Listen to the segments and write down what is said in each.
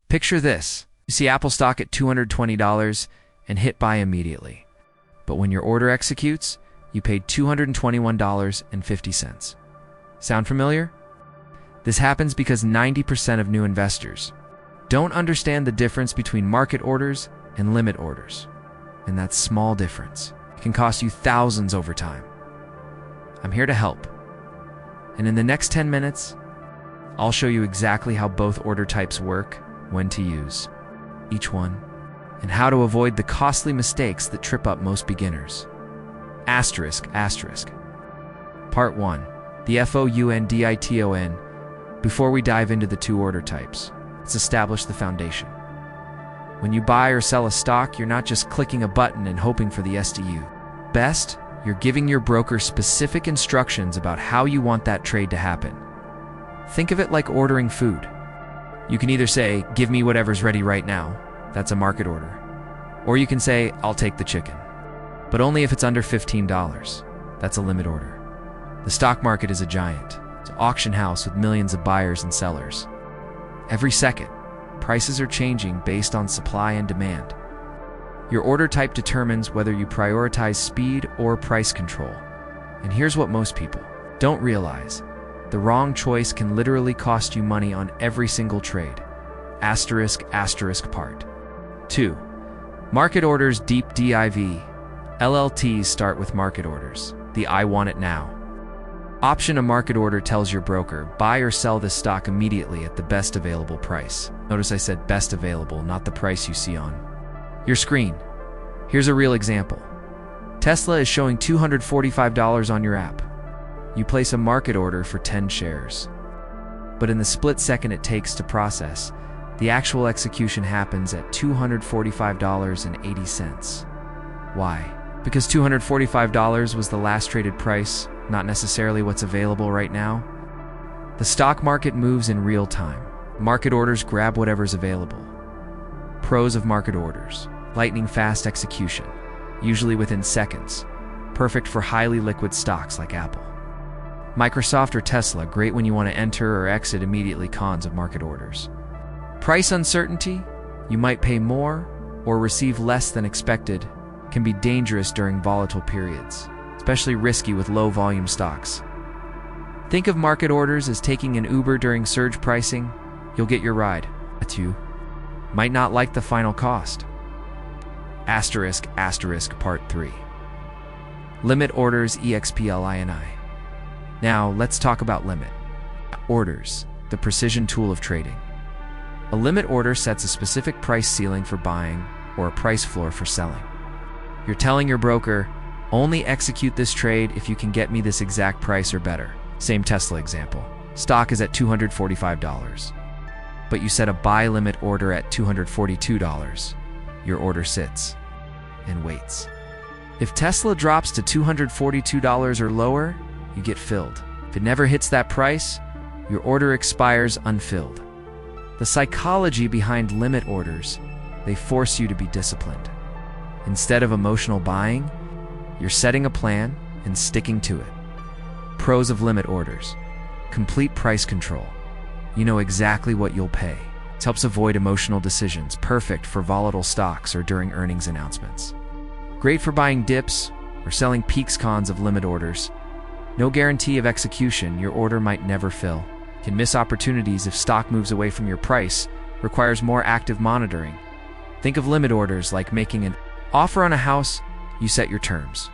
Picture this. You see Apple stock at $220 and hit buy immediately. But when your order executes, you paid $221.50. Sound familiar? This happens because 90% of new investors don't understand the difference between market orders and limit orders. And that small difference can cost you thousands over time. I'm here to help. And in the next 10 minutes, I'll show you exactly how both order types work, when to use each one, and how to avoid the costly mistakes that trip up most beginners. Asterisk. Part 1. The FOUNDITON. Before we dive into the two order types, let's establish the foundation. When you buy or sell a stock, you're not just clicking a button and hoping for the SDU. Best, you're giving your broker specific instructions about how you want that trade to happen. Think of it like ordering food. You can either say, "Give me whatever's ready right now." That's a market order. Or you can say, "I'll take the chicken." But only if it's under $15. That's a limit order. The stock market is a giant. It's an auction house with millions of buyers and sellers. Every second, prices are changing based on supply and demand. Your order type determines whether you prioritize speed or price control. And here's what most people don't realize. The wrong choice can literally cost you money on every single trade. Asterisk. Part 2. Market orders. Deep dive. LLTs start with market orders. The "I want it now" option. A market order tells your broker, buy or sell this stock immediately at the best available price. Notice I said best available, not the price you see on your screen. Here's a real example. Tesla is showing $245 on your app. You place a market order for 10 shares. But in the split second it takes to process, the actual execution happens at $245.80. Why? Because $245 was the last traded price, not necessarily what's available right now. The stock market moves in real time. Market orders grab whatever's available. Pros of market orders: lightning fast execution, usually within seconds, perfect for highly liquid stocks like Apple, Microsoft, or Tesla, great when you want to enter or exit immediately. Cons of market orders: price uncertainty, you might pay more or receive less than expected, can be dangerous during volatile periods, especially risky with low volume stocks. Think of market orders as taking an Uber during surge pricing. You'll get your ride, but you might not like the final cost. Asterisk. Part 3. Limit orders. EXPLINI. Now, let's talk about limit orders, the precision tool of trading. A limit order sets a specific price ceiling for buying or a price floor for selling. You're telling your broker, only execute this trade if you can get me this exact price or better. Same Tesla example. Stock is at $245. But you set a buy limit order at $242. Your order sits and waits. If Tesla drops to $242 or lower, you get filled. If it never hits that price, your order expires unfilled. The psychology behind limit orders: they force you to be disciplined. Instead of emotional buying, you're setting a plan and sticking to it. Pros of limit orders: complete price control. You know exactly what you'll pay. It helps avoid emotional decisions, perfect for volatile stocks or during earnings announcements. Great for buying dips or selling peaks. Cons of limit orders: no guarantee of execution, your order might never fill. Can miss opportunities if stock moves away from your price, requires more active monitoring. Think of limit orders like making an offer on a house. You set your terms,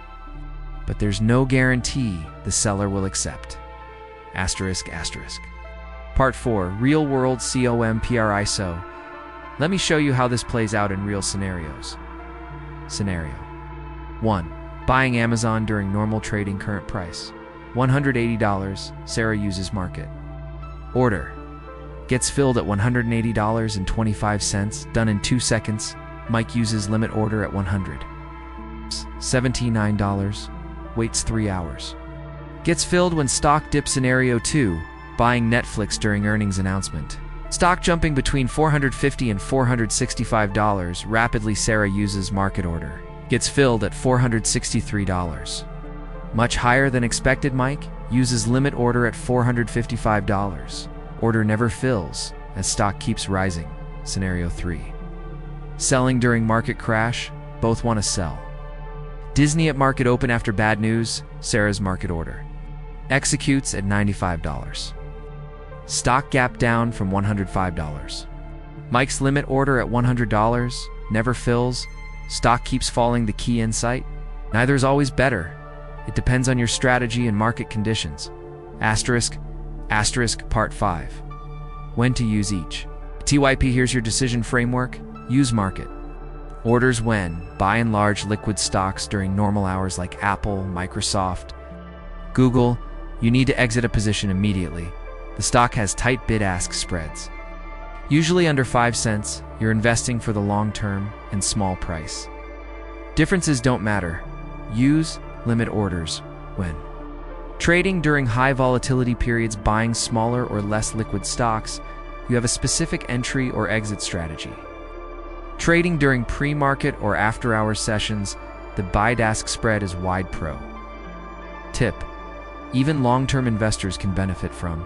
but there's no guarantee the seller will accept. Asterisk. Part 4. Real world COMPRISO. Let me show you how this plays out in real scenarios. Scenario 1. Buying Amazon during normal trading. Current price $180. Sarah uses market order. Gets filled at $180.25. Done in 2 seconds. Mike uses limit order at $179. Waits 3 hours. Gets filled when stock dips. Scenario 2. Buying Netflix during earnings announcement. Stock jumping between $450 and $465. Rapidly. Sarah uses market order. Gets filled at $463. Much higher than expected. Mike uses limit order at $455. Order never fills as stock keeps rising. Scenario 3. Selling during market crash, both want to sell. Disney at market open after bad news, Sarah's market order. Executes at $95. Stock gap down from $105. Mike's limit order at $100, never fills. Stock keeps falling. The key insight? Neither is always better. It depends on your strategy and market conditions. Asterisk Part 5. When to use each. TYP, here's your decision framework. Use market orders when buy in large liquid stocks during normal hours like Apple, Microsoft, Google. You need to exit a position immediately. The stock has tight bid-ask spreads. Usually under 5 cents, you're investing for the long term and small price. Differences don't matter. Use limit orders when trading during high volatility periods, buying smaller or less liquid stocks. You have a specific entry or exit strategy. Trading during pre-market or after-hours sessions, the bid-ask spread is wide. Pro tip: even long-term investors can benefit from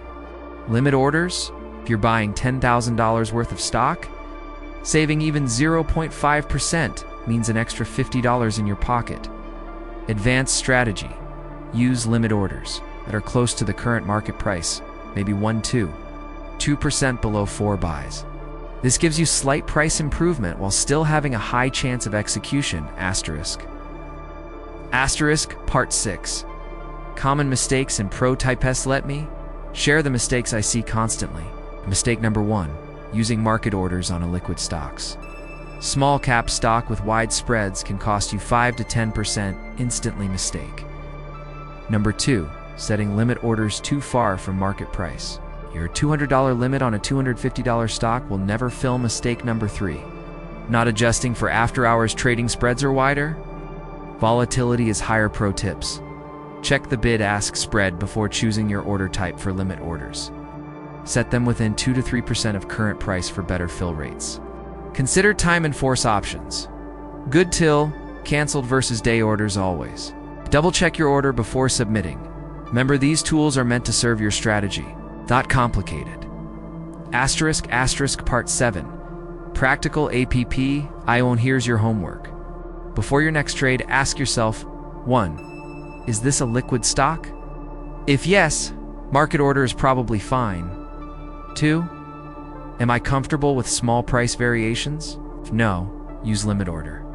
limit orders. If you're buying $10,000 worth of stock, saving even 0.5% means an extra $50 in your pocket. Advanced strategy: use limit orders that are close to the current market price, maybe 2% below 4 buys. This gives you slight price improvement while still having a high chance of execution. Part 6. Common mistakes and pro types. Let me share the mistakes I see constantly. Mistake number 1. Using market orders on illiquid stocks. Small cap stock with wide spreads can cost you 5 to 10% instantly. Mistake number 2. Setting limit orders too far from market price. Your $200 limit on a $250 stock will never fill. Mistake number 3. Not adjusting for after-hours trading. Spreads are wider, volatility is higher. Pro tips: check the bid-ask spread before choosing your order type for limit orders. Set them within 2 to 3% of current price for better fill rates. Consider time and force options. Good till, canceled versus day orders always. Double-check your order before submitting. Remember, these tools are meant to serve your strategy. Not complicated. Part 7. Practical APP. Here's your homework. Before your next trade, ask yourself: 1. Is this a liquid stock? If yes, market order is probably fine. 2. Am I comfortable with small price variations? If no, use limit order.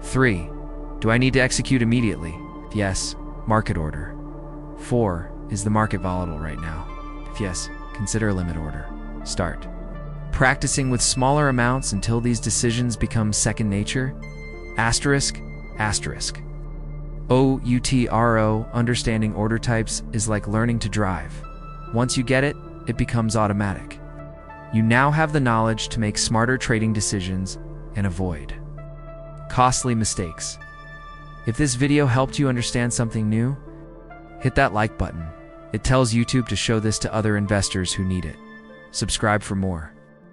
3. Do I need to execute immediately? If yes, market order. 4. Is the market volatile right now? If yes, consider a limit order. Start practicing with smaller amounts until these decisions become second nature. OUTRO. Understanding order types is like learning to drive. Once you get it, it becomes automatic. You now have the knowledge to make smarter trading decisions and avoid costly mistakes. If this video helped you understand something new, hit that like button. It tells YouTube to show this to other investors who need it. Subscribe for more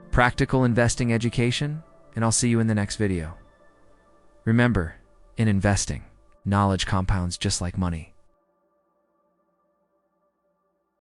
practical investing education, and I'll see you in the next video. Remember, in investing, knowledge compounds just like money.